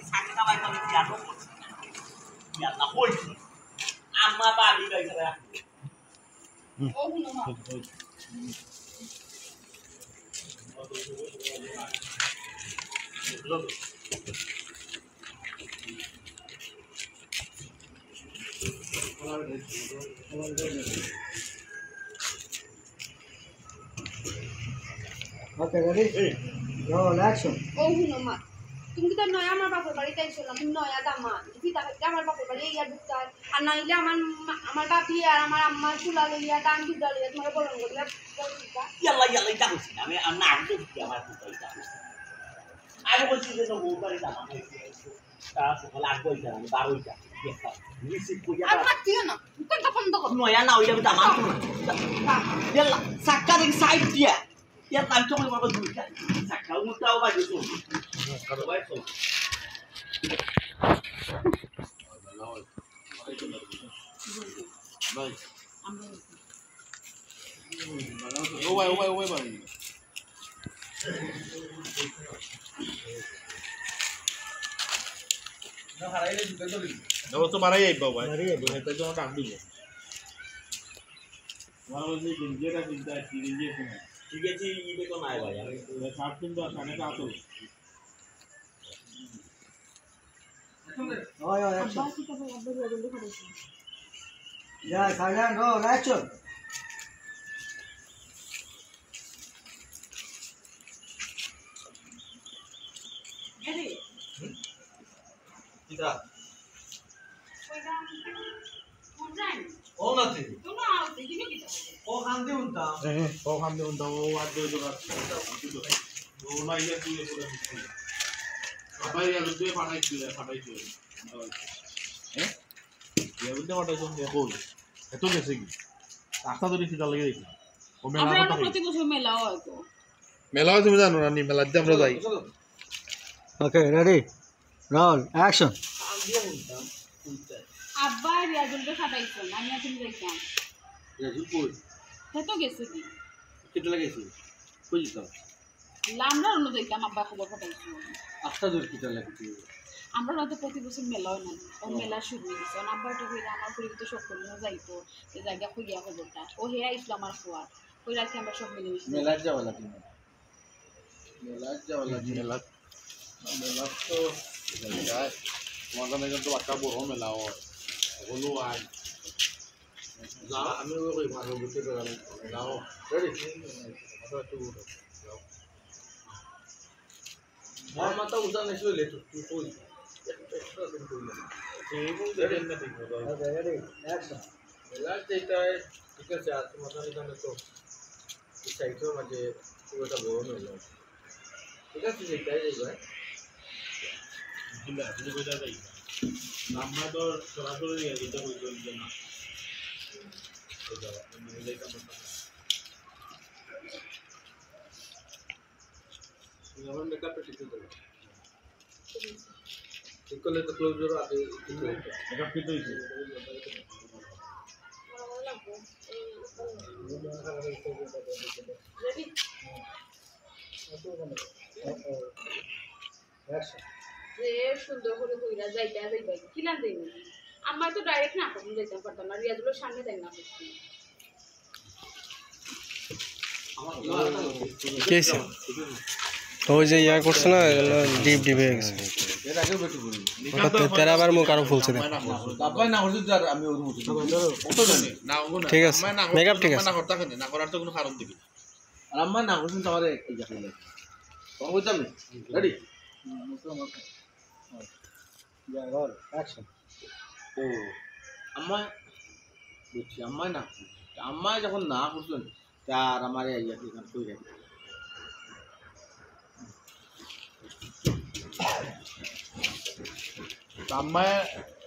সাকা by তো ইয়ানো করছি ইয়ানা হইছি আম্মা বাড়ি গাইছে রাখি ও হুনো মা Okay, ready? Roll action. Oh, no, ma. তুমি তো নয় আমার বাপের বাড়িতে আইছিলাম তুমি নয়া দামা তুই তাকে আমার বাপের বাড়ি ইয়া ঢুকতে আর নাইলে আমার বাপি আর আমার আম্মা চুলা লইয়া টান দুধা লইয়া তোমার বলন করিয়া ইয়াল্লা ইয়াল্লা এটা হইছে আমি না আগে কি আমার পুতাইটা আমি বলছি যে ও বাড়ি দামা তারা সকালে আগে হইছে আমি 12টা দেখতা রিসিভ কইয়া আর মাতিও না কোনটা বন্ধ কর নয়া না হইলে দামা ইয়াল্লা সাক্কা দিন সাইড দিয়া ইয়ার টাইম তো আমার বাবা দুইটা সাক্কা মুটাও বাজে তো সবাই তো Baik. Owai bang. Dapat tu marah ya ibu, marah ya. Kita cuma tak dulu. Walau ni jinjit ada jinjit, jinjit tu. Jinjit si ini kau naik lah ya. Sabtu tu sana kau tu. Oh, action. Yeah, silent, roll action. Tidak. Oh, nanti. Oh kami unta. Oh kami unta. Oh ada juga. Oh naik dia tu yang sudah mesti. Apa yang lu tu pakai tu? Ya udah ada tu yang cool. Itu ni sih. Akta tu ni kita lagi lagi. Oh mela. আমরা প্রতি বছর মেলা হয় তো Mela tu macam mana ni mela jam dah. Okay, ready? Roll action. আব্বা রিয়াজুলকে খাটাইছেন আমি আছি দেখতাম Rizul kau. সে তো গেছে কি Kita lagi sih. Kau juga. আমরা অন্য দেখতাম আব্বা খবর খাটাইছে Akta tu kita lagi tu. আমরা হয়তো প্রতি বছর মেলা হয় না ও মেলা শুরু হয়েছে আব্বাটা হইলে আমার পরিচিত সকল যাইতো এই জায়গা খুঁজিয়া খবরটা ও হেয়া ইসলাম আর খোয়ার ওই রাখি আমরা সব মিলে মিশে Mela jauh lagi. Mela jauh lagi. Mela tu. Jangan. Masa macam tu akak bohong mela oh. Bolu ay. Nah, kami kau ibu aku betul dalam mela oh. Ready? Apa tu? Mama tahu udah nasi le tu kau. Okay, ready? Action. Mela cerita kita sihat masa ni kan tu. Kita itu macam tu kita bohong mela. Kita sih cerita je kan. Gila, ini kau dah tahu. Nama tu seratus ya kita kau jual je nak. Sudah, ini lagi kamu tahu. Nama mereka pergi tu. Ikut le tu closure ada itu. Mereka itu itu. Action. যে সুন্দর করে কইরা যাইতা যাইবা কি না দেই আমার তো ডাইরেক্ট না করতে যাইতাম পারতাম না রিয়াজুলের সামনে দেন না করতে কেছে ওই যে ইয়া করছে না ডিপ ডিপ হয়ে গেছে এর আগেও বেটু করি তেরা বার মুখ আরো ফুলছে দেখ তারপরে না হচ্ছে আর আমি ওর মতো কত জানি না ওগুলো ঠিক আছে মেকআপ ঠিক আছে না করতে কেন না করার তো কোনো কারণ দিবি আর আম্মা না হচ্ছে তোমার এই জায়গা লাগে কম বুঝতাম না রেডি Yeah, roll action. ও আম্মা বুঝছি আম্মা যখন না করছেন তার আমার ইয়া কি কাজ কই রাখি আম্মায়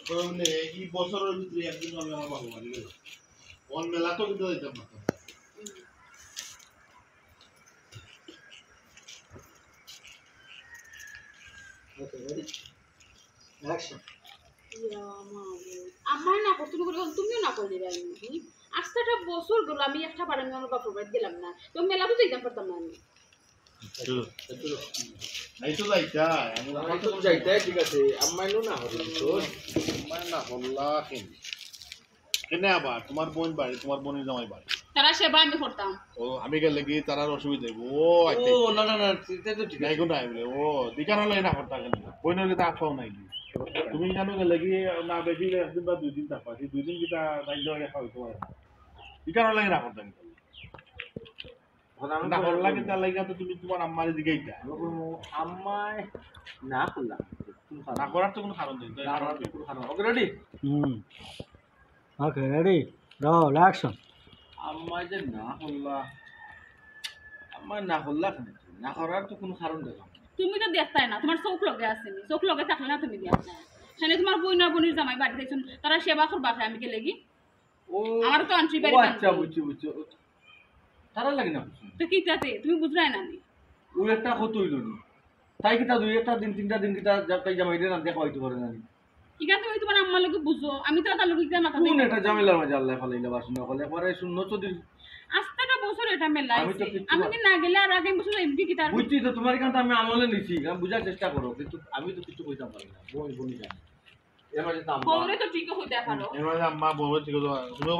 মানে এই বছরের ভিতরে একদিন আমি আমার বাবা বাড়ি গেলাম অন মেলা তো কিন্তু যেতাম না Okay, ready? Action. আমার না করতে করে তুমিও না করে দিলে আমি আজটা বছর গেল আমি একটা বার আমি আমার বাপের বাড়ি গেলাম না তো মেলা তো যাইতাম পারতাম না আমি এই তো যাইতা আমি তো যাইতাই ঠিক আছে আম্মাইনো না হল তো আমার না হল্লা কেনে আবার তোমার বোন বাড়ি তোমার বোনের জামাই বাড়ি তারা সেবা আমি করতাম ও আমি গেলে কি তার অসুবিধা হইব ও আচ্ছা ও না না না এটা তো ঠিক নাই গো নাই বলে ও দিকার হলে না করতা কেন বোনের কি তাক পাও নাই কি তুমি জানো গেলে কি না বেশি একদিন বা 2 দিন তাক পাই 2 দিন কি তা দাইল রেখা হইতো দিকার হলে না করতা না হল্লা কি তার লাগা তো তুমি তোমার আম্মার দিকে যাইতা আম্মাই না করলাম না করার তো কোনো কারণ নেই okay ready Okay, ready? Roll, action. আম্মাই যে না করলা আম্মাই না করলা কেন না করার তো কোনো কারণ দেখলাম তুমি তো দেখতাই না তোমার চোখ লগে আসেনি চোখ লগে থাকলে না তুমি দেখতা সেখানে তোমার বইনা বনির জামাই বাড়ি দেখছেন তারা সেবা করবা আমি কে লাগি ও আমার তো আন্টি বাড়ি আচ্ছা বুঝছি বুঝছি তারা লাগে না তো কি তাতে তুমি বুঝলাই না নি ওই একটা কত হইল নি তাই কি তা 2-1 দিন 3টা দিন কি তা তাই জামাই না দেখা হইতে পারে না ইকা তুমি তোমার আম্মার লগে বুঝো আমি তো তার লগে মাথা কোন এটা ঝামেলার মাঝে আল্লাহ ফালাইলা বাসনা হলে পরে শূন্য চোদ্দ আস্তেটা বছর এটা মেলাই আমি তো কিচ্ছু আমি কি না গেলে আর আগে বছর এমপি কি তার বুঝছি তো তোমার কাছে আমি আমলে নিছি আমি বুঝার চেষ্টা করো কিন্তু আমি তো কিছু কইতে পারি না বোন বনি জানি এর মাঝে তো বউরে তো ঠিক হইতে পারো এর মাঝে আম্মা বউ ঠিক আছে তুমি